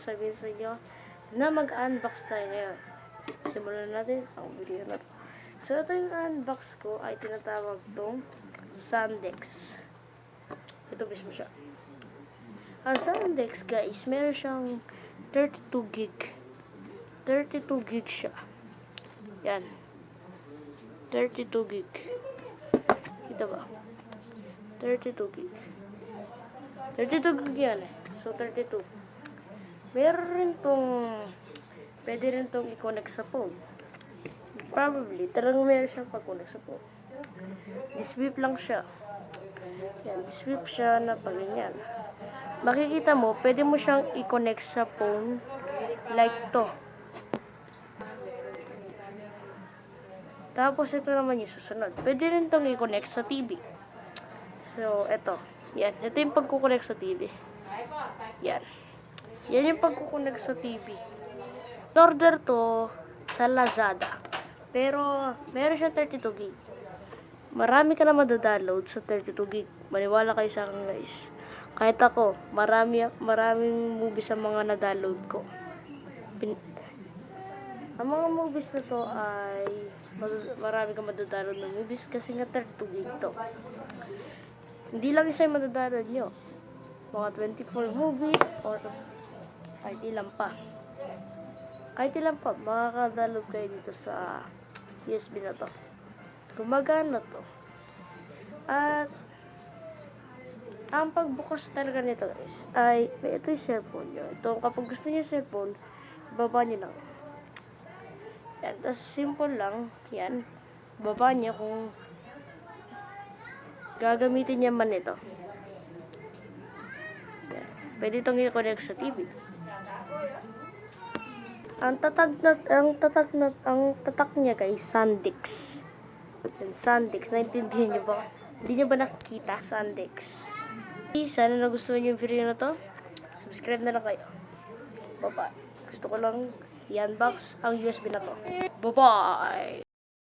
sabihin sa inyo na mag-unbox tayo ngayon. Simulan natin ang video na to. So, ito yung unbox ko ay tinatawag tong Sandex. Ito mismo siya. Ang Sandex, guys, meron siyang 32 gig. 32 gig siya. Yan. 32 gig. Kita ba? 32 gig. 32 gig yan eh. So, 32. Meron rin tong, pwede rin tong i-connect sa phone. Probably, talagang meron siyang pag-connect sa phone. Disweep lang siya. Yan, disweep siya na pag ganyan. Makikita mo, pwede mo siyang i-connect sa phone like to. Tapos, ito naman yung susunod. Pwede rin itong i-connect sa TV. So, ito. Yan. Ito yung pagkukonect sa TV. Yan. Yan yung pagkukonect sa TV. Order to sa Lazada. Pero, meron siyang 32 gig. Marami ka na madadownload sa 32 gig. Maniwala kayo sa akin, guys. Kahit ako, maraming movies sa mga na-download ko. Ang mga movies na to ay marami kang madadownload na movies kasi nga 32 gig to. Hindi lang isa yung madadownload nyo. Mga 24 movies or kahit ilan pa. Kahit ilan pa, makaka-download kayo dito sa USB na to. Gumagana to. At ang pagbukas talaga nito, guys, ay ito yung cellphone nyo. Ito, kapag gusto nyo yung cellphone, baba nyo lang. Yan, tapos simple lang. Yan, baba nyo kung gagamitin niya man ito. Yan. Pwede itong i-connect sa TV. Ang tatak niya, guys, Sandex. Yan, Sandex. Naintindihan niyo ba? Hindi niyo ba nakikita? Sandex. Sana nagustuhan niyo yung video na to. Subscribe na lang kayo. Bye-bye. Gusto ko lang i-unbox ang USB na to. Bye-bye!